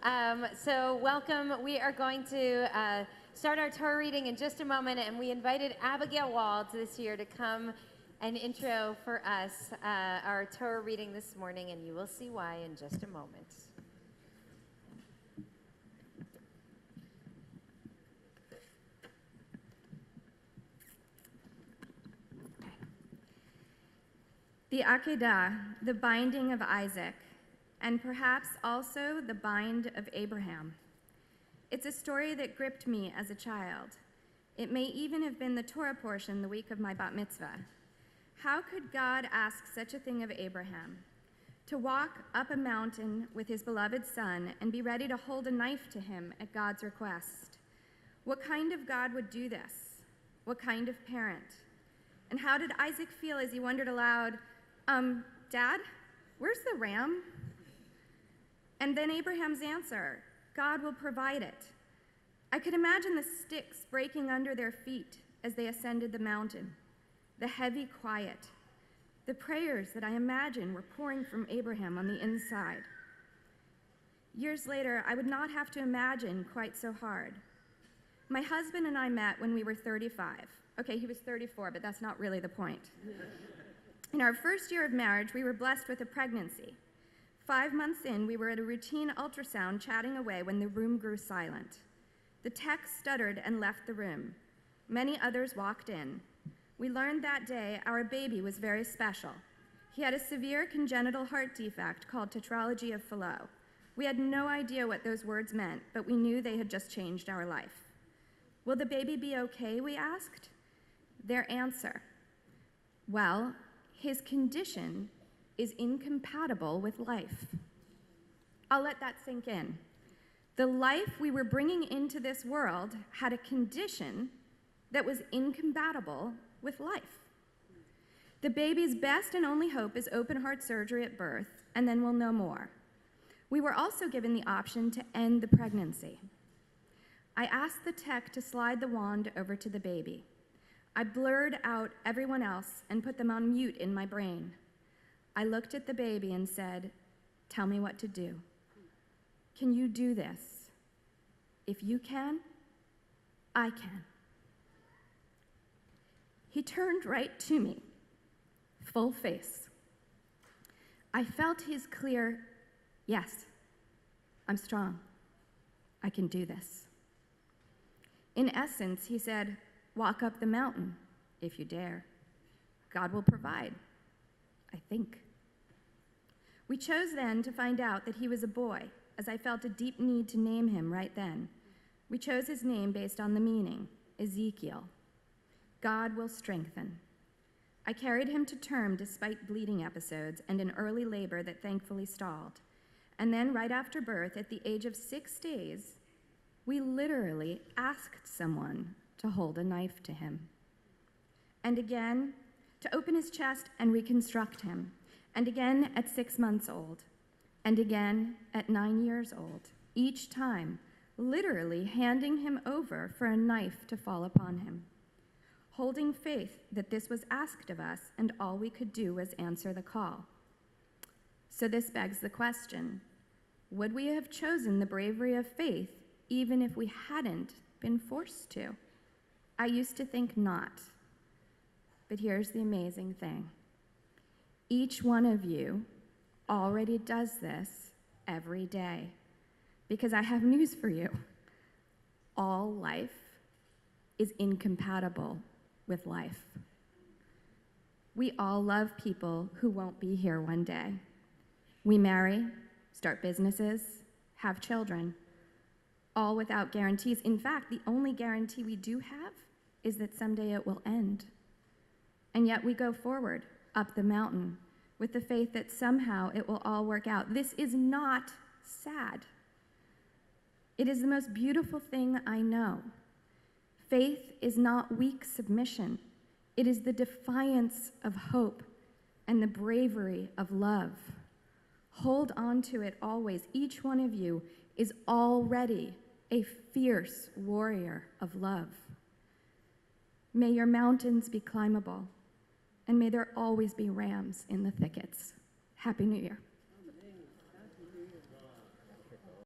So welcome. We are going to start our Torah reading in just a moment, and we invited Abigail Wald this year to come and intro for us our Torah reading this morning, and you will see why in just a moment. The Akedah, the binding of Isaac, and perhaps also the bind of Abraham. It's a story that gripped me as a child. It may even have been the Torah portion the week of my bat mitzvah. How could God ask such a thing of Abraham? To walk up a mountain with his beloved son and be ready to hold a knife to him at God's request. What kind of God would do this? What kind of parent? And how did Isaac feel as he wondered aloud, Dad, where's the ram? And then Abraham's answer, God will provide it. I could imagine the sticks breaking under their feet as they ascended the mountain, the heavy quiet, the prayers that I imagine were pouring from Abraham on the inside. Years later, I would not have to imagine quite so hard. My husband and I met when we were 35. Okay, he was 34, but that's not really the point. In our first year of marriage, we were blessed with a pregnancy. 5 months in, we were at a routine ultrasound chatting away when the room grew silent. The tech stuttered and left the room. Many others walked in. We learned that day our baby was very special. He had a severe congenital heart defect called tetralogy of Fallot. We had no idea what those words meant, but we knew they had just changed our life. Will the baby be okay, we asked? Their answer, well, his condition is incompatible with life. I'll let that sink in. The life we were bringing into this world had a condition that was incompatible with life. The baby's best and only hope is open heart surgery at birth, and then we'll know more. We were also given the option to end the pregnancy. I asked the tech to slide the wand over to the baby. I blurred out everyone else and put them on mute in my brain. I looked at the baby and said, tell me what to do. Can you do this? If you can, I can. He turned right to me, full face. I felt his clear, yes, I'm strong. I can do this. In essence, he said, walk up the mountain, if you dare. God will provide, I think. We chose then to find out that he was a boy, as I felt a deep need to name him right then. We chose his name based on the meaning, Ezekiel. God will strengthen. I carried him to term despite bleeding episodes and an early labor that thankfully stalled. And then right after birth, at the age of 6 days, we literally asked someone to hold a knife to him. And again, to open his chest and reconstruct him. And again at 6 months old. And again at 9 years old. Each time, literally handing him over for a knife to fall upon him. Holding faith that this was asked of us and all we could do was answer the call. So this begs the question, would we have chosen the bravery of faith even if we hadn't been forced to? I used to think not. But here's the amazing thing. Each one of you already does this every day. Because I have news for you. All life is incompatible with life. We all love people who won't be here one day. We marry, start businesses, have children, all without guarantees. In fact, the only guarantee we do have is that someday it will end. And yet we go forward, up the mountain, with the faith that somehow it will all work out. This is not sad. It is the most beautiful thing I know. Faith is not weak submission. It is the defiance of hope and the bravery of love. Hold on to it always. Each one of you is already a fierce warrior of love. May your mountains be climbable, and may there always be rams in the thickets. Happy New Year.